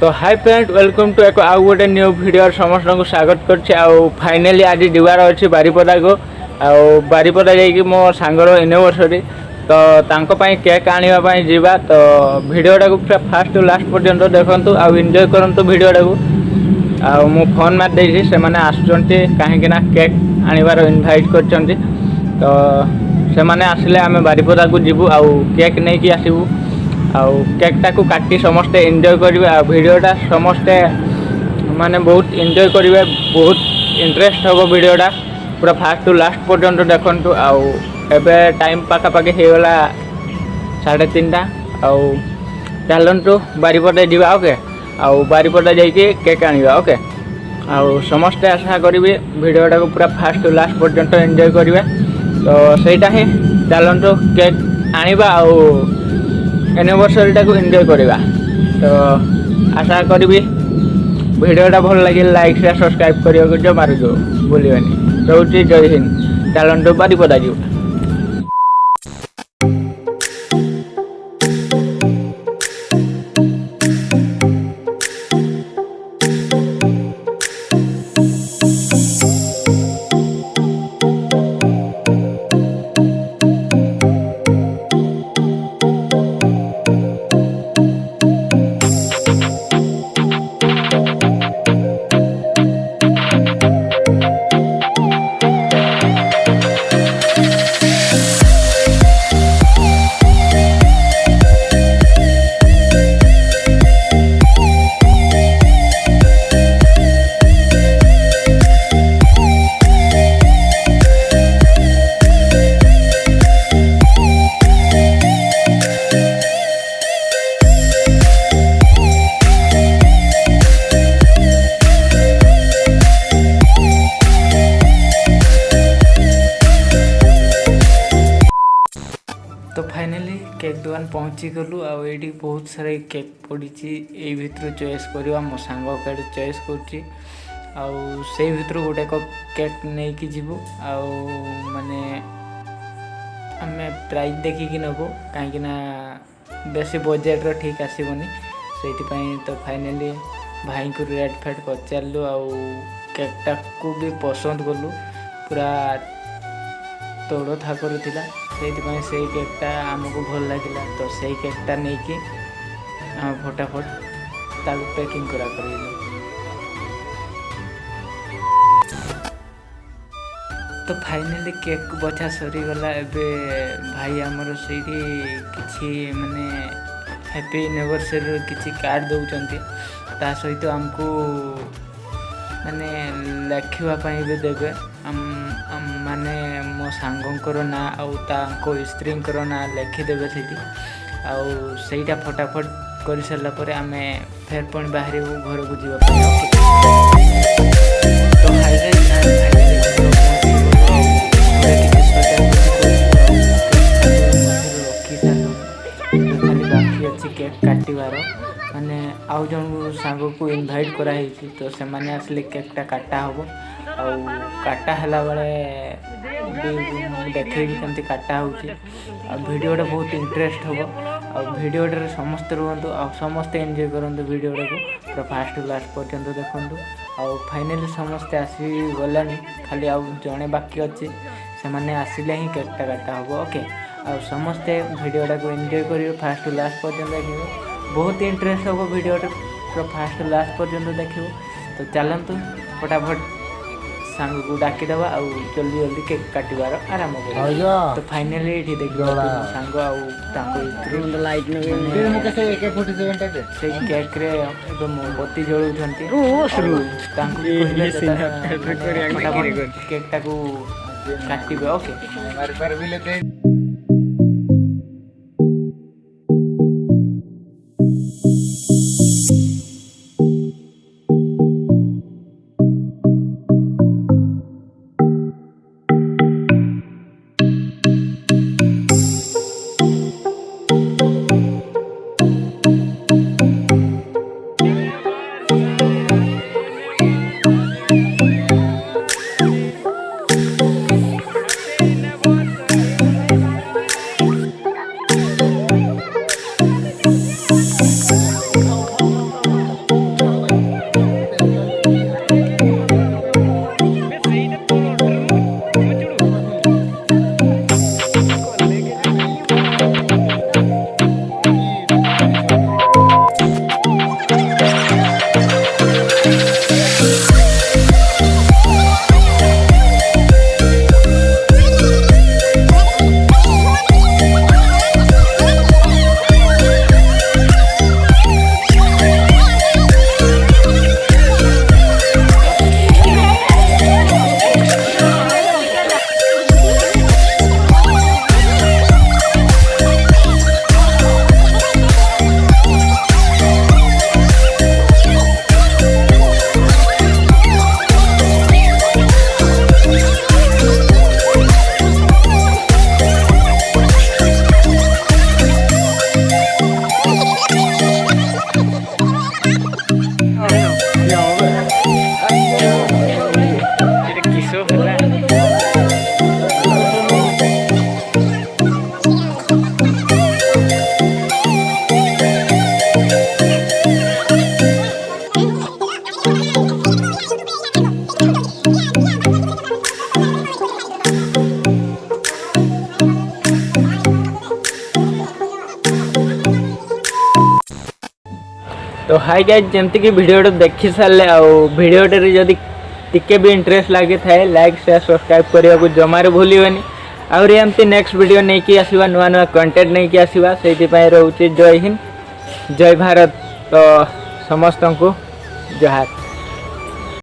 तो hi friend welcome to एक आउ गोटे न्यू वीडियो समस्त को स्वागत करछि। फाइनाली आज जीवार अच्छी बारिपदा को बारिपदा जाइए मो सांगर एनिवर्सरी तो तांको पाई केक आनिबा पाई जीवा। तो वीडियोटा को पूरा फास्ट टू लास्ट पर्यंत देखंतु आ एंजॉय करंतु वीडियोटा को। मो फोन मार देछि से माने आसुचंती काहेकि ना केक आनिबार इनवाइट करचंती। तो से माने आसिले आमे बारिपदा को जीवु आ केक नै कि आसीबु आउ केकटा को काटी समस्ते एंजॉय करिवे। आ वीडियोटा समस्ते माने बहुत एंजॉय करिवे, बहुत इंटरेस्ट होबो वीडियोटा पूरा फास्ट टू लास्ट पर्यंत देखंतु। आउ एबे टाइम पाका पाके हे गला 3:30 आउ चलंतु बारिपदा जीवा। ओके आउ बारिपदा जाइके केक आनिबा। ओके आउ समस्ते आशा करिवे वीडियोटा को पूरा फास्ट टू लास्ट पर्यंत एंजॉय करिवे। तो सेटा ही चलंतु केक आनिबा आउ एनिवर्सरीटा को एंजॉय करवा। तो आशा करी वीडियोटा भल लगे लाइक शेयर सब्सक्राइब करने जो मार जो भूलि रोचे। जय हिंद। चलंतु बारिपदा जीव। तो फाइनाली केक दुकान पहुँची गलु। आठी बहुत सारा केक पड़ी ये भितर चॉइस करवा। मो सांग कार्ड चॉइस करुच्ची से भितर गोटे केक नहीं कि जीवु माने आमे प्राइस देखिकी नबो कहीं बेसी बजेट रो ठीक आसबनी से। तो फाइनाली भाई को रेट फेट पचारू केकटा को भी पसंद कलु पूरा तोड़ था करूला से केकटा आमको भल लगे। तो से केकटा नहीं कि फटाफट ताकू पैकिंग करा कर। तो फाइनाली केक बछा सरीगला। एबे भाई आमर से किसी माने हैप्पी एनिवर्सरी किसी कार्ड दौरान ता सहित आमको माने लिखापी भी देवे। माने मो सांगंकर ना आउ स्त्रींकर ना लिखिदेवे से फटाफट कर सारा पर आमे फेर पुणी बाहर घर को जीवा। बाकी अच्छी केक काटिबार माने आउ जन सांग को इनवाइट कराई। तो से माने आसले केकटा काटा हम काटा हला बेले देखेबी केमती काटा होडियोटा बहुत इंटरेस्ट हम भिडियोटे समस्ते रुहतु समस्ते एंजॉय करते भिडियोटा को पूरा फास्ट टू लास्ट पर्यंत देखु। फाइनाली समस्ते आसी गलानी खाली आउ जड़े बाकी अच्छे से माने आसिले ही केकटा काटा हम। ओके समस्ते भिडियोटा को एंजॉय करेंगे फास्ट टू लास्ट पर्यंत देखिए। बहुत इंटरेस्ट हम भिडियोटा पूरा फास्ट टू लास्ट पर्यंत देखिए। तो चलतु फटाफट सांग को डाकीदवा जल्दी जल्दी केक काटिबार आराम कर। तो फाइनाली ये देखिए सांग से केक रे बत्ती जलुंट केकटा को काटिबे। ओके तो हाई गाइज जमती कि वीडियो देखी सारे भिडियोटे जदि टिके भी इंटरेस्ट लगी थाए लाइक शेयर सब्सक्राइब करने को जमार भूलनि आउरी एमती नेक्स्ट वीडियो नहीं कि आसवा नुआ नुआ कंटेंट नहीं कि आसवा से रोचे जय हिंद जय भारत तो समस्त को जोहार।